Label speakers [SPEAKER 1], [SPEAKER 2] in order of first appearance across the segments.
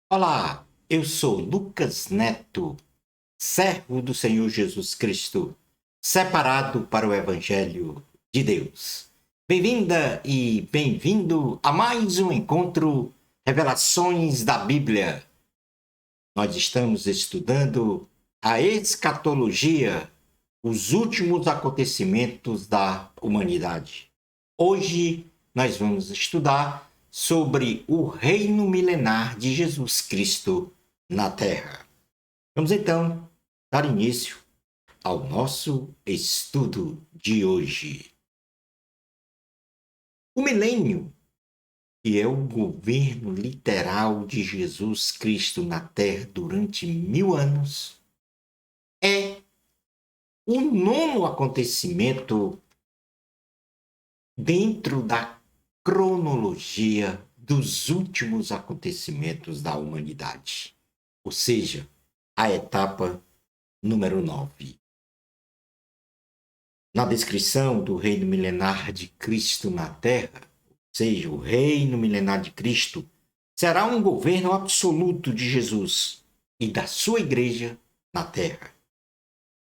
[SPEAKER 1] Olá, eu sou Lucas Neto, servo do Senhor Jesus Cristo, separado para o Evangelho de Deus. Bem-vinda e bem-vindo a mais um encontro Revelações da Bíblia. Nós estamos estudando a escatologia, os últimos acontecimentos da humanidade. Hoje nós vamos estudar sobre o reino milenar de Jesus Cristo na Terra. Vamos então dar início ao nosso estudo de hoje. O milênio, que é o governo literal de Jesus Cristo na Terra durante 1000 anos, é o nono acontecimento dentro da cronologia dos últimos acontecimentos da humanidade, ou seja, a etapa número 9. Na descrição do reino milenar de Cristo na Terra, ou seja, o reino milenar de Cristo será um governo absoluto de Jesus e da sua igreja na Terra.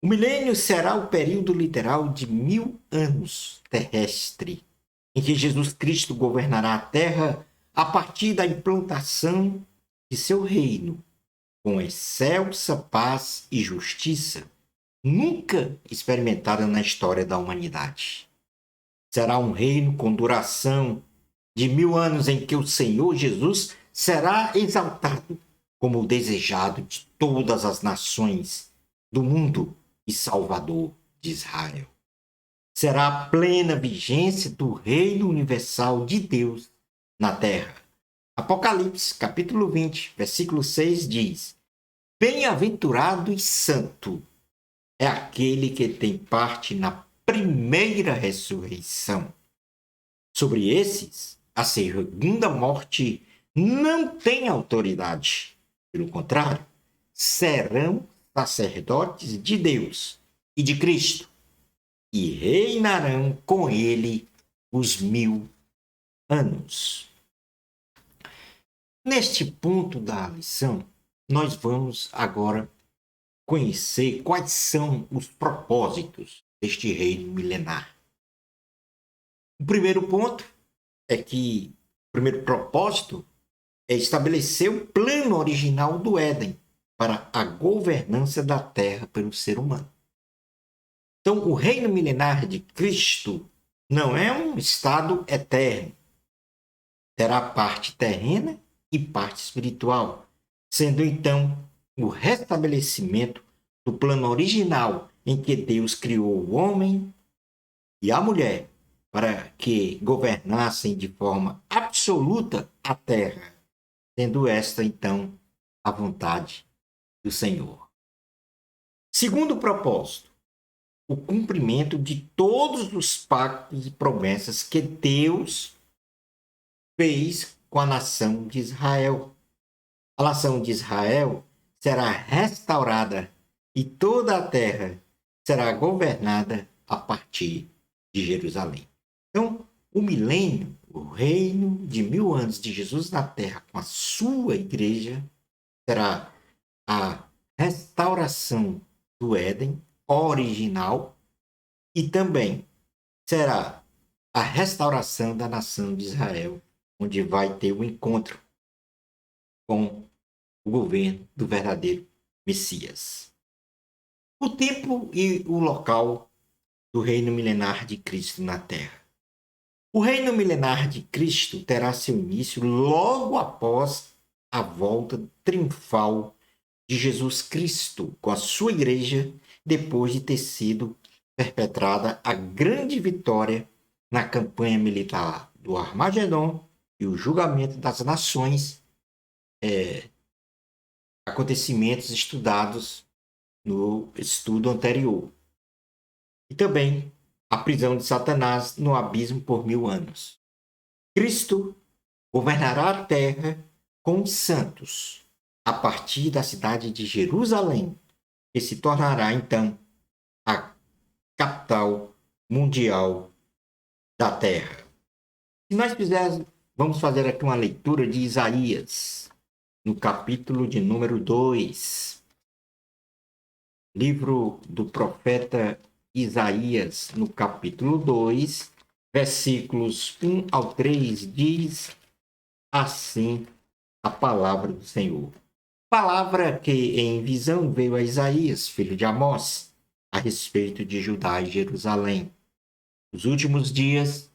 [SPEAKER 1] O milênio será o período literal de 1000 anos terrestre, em que Jesus Cristo governará a Terra a partir da implantação de seu reino, com excelsa paz e justiça, nunca experimentada na história da humanidade. Será um reino com duração de 1000 anos em que o Senhor Jesus será exaltado como o desejado de todas as nações do mundo e Salvador de Israel. Será a plena vigência do reino universal de Deus na terra. Apocalipse, capítulo 20, versículo 6 diz: Bem-aventurado e santo é aquele que tem parte na primeira ressurreição. Sobre esses, a segunda morte não tem autoridade. Pelo contrário, serão sacerdotes de Deus e de Cristo e reinarão com ele os 1000 anos. Neste ponto da lição, nós vamos agora conhecer quais são os propósitos deste reino milenar. O primeiro ponto é que o primeiro propósito é estabelecer o plano original do Éden para a governança da terra pelo ser humano. Então, o reino milenar de Cristo não é um estado eterno. Terá parte terrena e parte espiritual, sendo então o restabelecimento do plano original em que Deus criou o homem e a mulher para que governassem de forma absoluta a terra, sendo esta então a vontade do Senhor. Segundo propósito, o cumprimento de todos os pactos e promessas que Deus fez com a nação de Israel. A nação de Israel será restaurada e toda a terra será governada a partir de Jerusalém. Então, o milênio, o reino de 1000 anos de Jesus na terra com a sua igreja, será a restauração do Éden original e também será a restauração da nação de Israel, onde vai ter o encontro com o governo do verdadeiro Messias. O tempo e o local do reino milenar de Cristo na Terra. O reino milenar de Cristo terá seu início logo após a volta triunfal de Jesus Cristo com a sua igreja, depois de ter sido perpetrada a grande vitória na campanha militar do Armagedon e o julgamento das nações, acontecimentos estudados no estudo anterior. E também a prisão de Satanás no abismo por 1000 anos. Cristo governará a terra com os santos, a partir da cidade de Jerusalém, que se tornará então a capital mundial da terra. Se nós fizermos, vamos fazer aqui uma leitura de Isaías, no capítulo de número 2. Livro do profeta Isaías, no capítulo 2, versículos 1 ao 3, diz assim a palavra do Senhor. Palavra que em visão veio a Isaías, filho de Amós, a respeito de Judá e Jerusalém. Nos últimos dias,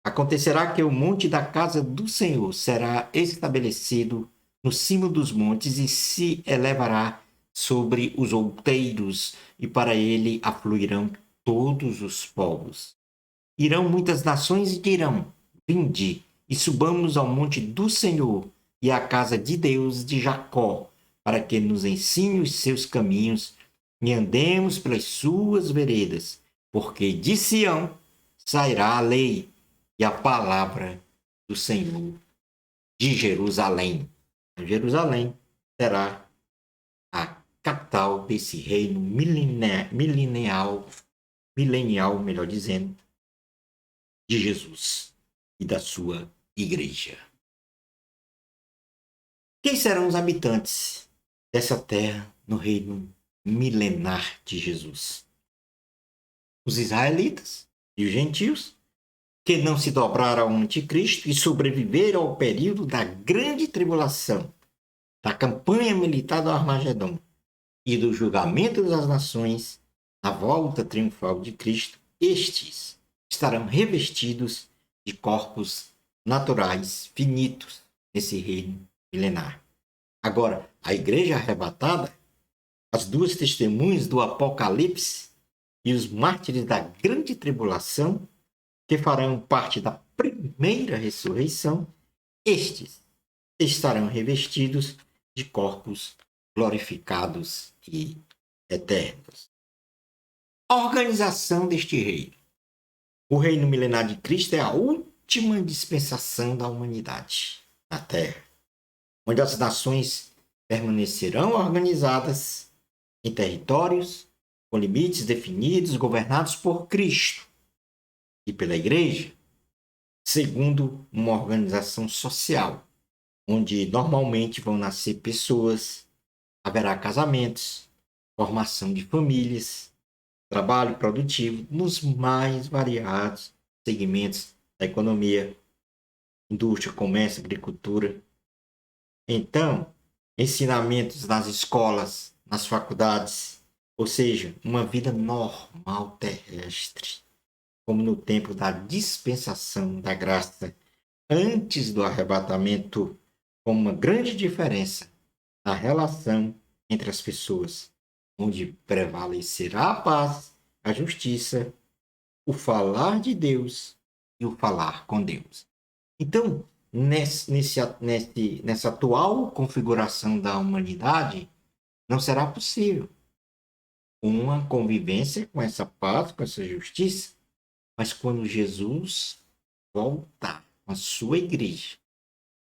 [SPEAKER 1] acontecerá que o monte da casa do Senhor será estabelecido no cimo dos montes e se elevará sobre os outeiros, e para ele afluirão todos os povos. Irão muitas nações e dirão: vinde e subamos ao monte do Senhor e à casa de Deus de Jacó, para que nos ensine os seus caminhos e andemos pelas suas veredas, porque de Sião sairá a lei e a palavra do Senhor de Jerusalém. Jerusalém será a capital desse reino milenial, melhor dizendo, de Jesus e da sua igreja. Quem serão os habitantes dessa terra no reino milenar de Jesus? Os israelitas e os gentios, que não se dobraram ao anticristo e sobreviveram ao período da grande tribulação, da campanha militar do Armagedon e do julgamento das nações, na volta triunfal de Cristo, estes estarão revestidos de corpos naturais finitos nesse reino milenar. Agora, a igreja arrebatada, as duas testemunhas do Apocalipse e os mártires da grande tribulação, que farão parte da primeira ressurreição, estes estarão revestidos de corpos glorificados e eternos. A organização deste reino. O reino milenar de Cristo é a última dispensação da humanidade na Terra, onde as nações permanecerão organizadas em territórios com limites definidos, governados por Cristo e pela Igreja, segundo uma organização social, onde normalmente vão nascer pessoas, haverá casamentos, formação de famílias, trabalho produtivo nos mais variados segmentos da economia, indústria, comércio, agricultura. Então, ensinamentos nas escolas, nas faculdades, ou seja, uma vida normal terrestre, como no tempo da dispensação da graça, antes do arrebatamento, com uma grande diferença na relação entre as pessoas, onde prevalecerá a paz, a justiça, o falar de Deus e o falar com Deus. Então, nessa atual configuração da humanidade, não será possível uma convivência com essa paz, com essa justiça, mas quando Jesus voltar com a sua igreja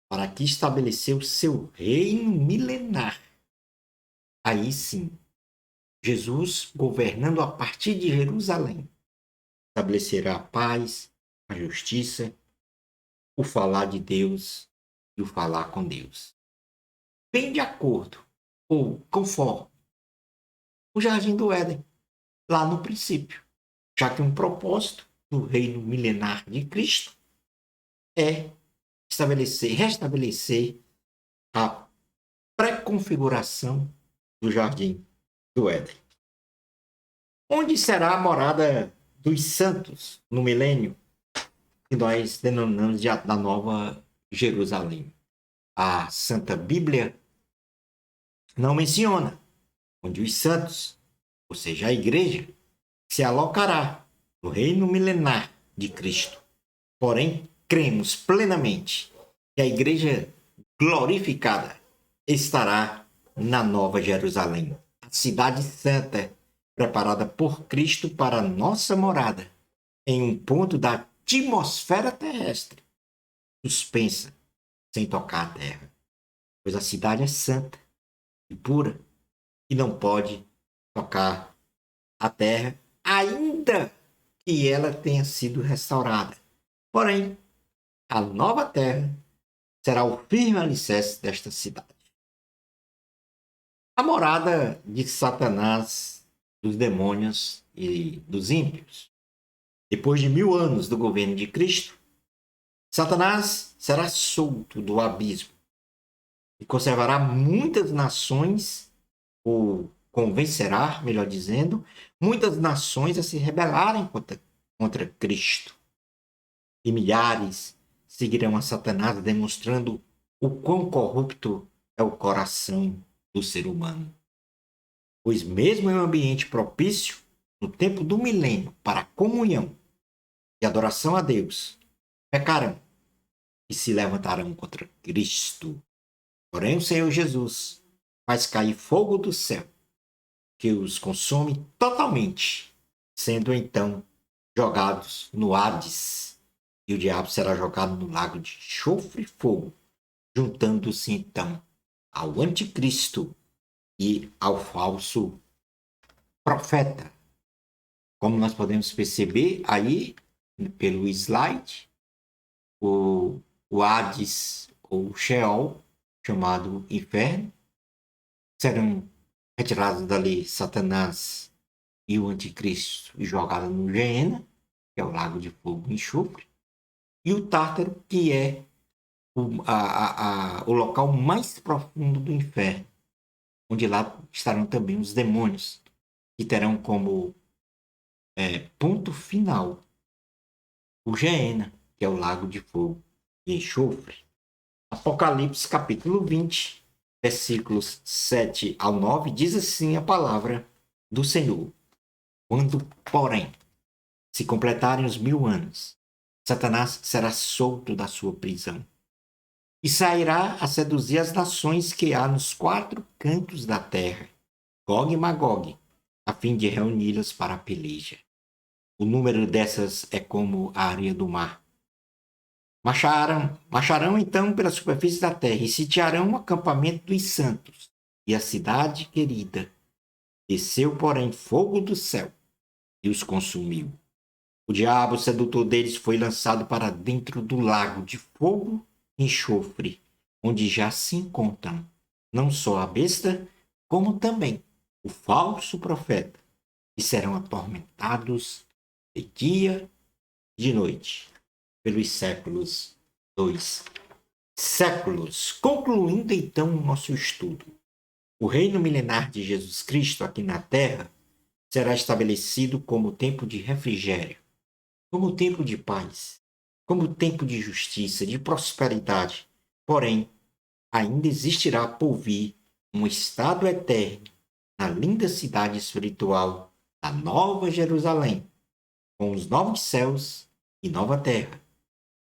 [SPEAKER 1] para aqui estabelecer o seu reino milenar, aí sim, Jesus, governando a partir de Jerusalém, estabelecerá a paz, a justiça, o falar de Deus e o falar com Deus. Bem de acordo, ou conforme, o Jardim do Éden, lá no princípio, já que um propósito do reino milenar de Cristo é restabelecer a pré-configuração do Jardim do Éden. Onde será a morada dos santos no milênio, que nós denominamos da Nova Jerusalém? A Santa Bíblia não menciona onde os santos, ou seja, a igreja, se alocará no reino milenar de Cristo. Porém, cremos plenamente que a igreja glorificada estará na Nova Jerusalém, a cidade santa, preparada por Cristo para nossa morada, em um ponto da atmosfera terrestre, suspensa, sem tocar a terra, pois a cidade é santa e pura e não pode tocar a terra, ainda que ela tenha sido restaurada. Porém, a nova terra será o firme alicerce desta cidade. a morada de Satanás, dos demônios e dos ímpios. Depois de 1000 anos do governo de Cristo, Satanás será solto do abismo e conservará muitas nações, ou convencerá, melhor dizendo, muitas nações a se rebelarem contra Cristo. E milhares seguirão a Satanás, demonstrando o quão corrupto é o coração do ser humano. Pois mesmo em um ambiente propício, no tempo do milênio, para a comunhão e adoração a Deus, pecarão e se levantarão contra Cristo. Porém, o Senhor Jesus faz cair fogo do céu, que os consome totalmente, sendo então jogados no Hades, e o diabo será jogado no lago de enxofre e fogo, juntando-se então ao anticristo e ao falso profeta. Como nós podemos perceber aí pelo slide, o Hades ou Sheol, chamado inferno, serão retirados dali Satanás e o anticristo e jogados no Geena, que é o lago de fogo e enxofre, e o Tártaro, que é o local mais profundo do inferno, onde lá estarão também os demônios, que terão como ponto final o Geena, que é o lago de fogo e enxofre. Apocalipse capítulo 20, versículos 7 ao 9, diz assim a palavra do Senhor. Quando, porém, se completarem os 1000 anos, Satanás será solto da sua prisão e sairá a seduzir as nações que há nos 4 cantos da terra, Gog e Magog, a fim de reuni-las para a peleja. O número dessas é como a areia do mar. Marcharão então pela superfície da terra e sitiarão o acampamento dos santos e a cidade querida. Desceu, porém, fogo do céu e os consumiu. O diabo, sedutor deles, foi lançado para dentro do lago de fogo e enxofre, onde já se encontram não só a besta, como também o falso profeta, e serão atormentados de dia e de noite, pelos séculos 2 séculos. Concluindo então o nosso estudo, o reino milenar de Jesus Cristo aqui na Terra será estabelecido como tempo de refrigério, como tempo de paz, como tempo de justiça, de prosperidade. Porém, ainda existirá por vir um estado eterno na linda cidade espiritual da Nova Jerusalém, com os novos céus e nova terra.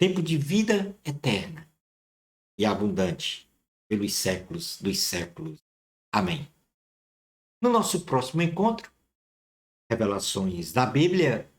[SPEAKER 1] Tempo de vida eterna e abundante pelos séculos dos séculos. Amém. No nosso próximo encontro, Revelações da Bíblia,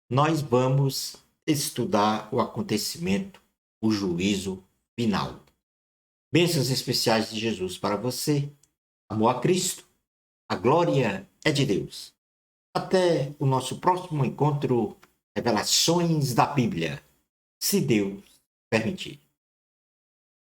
[SPEAKER 1] nós vamos estudar o acontecimento, o juízo final. Bênçãos especiais de Jesus para você. Amor a Cristo. A glória é de Deus. Até o nosso próximo encontro, Revelações da Bíblia, se Deus permitir.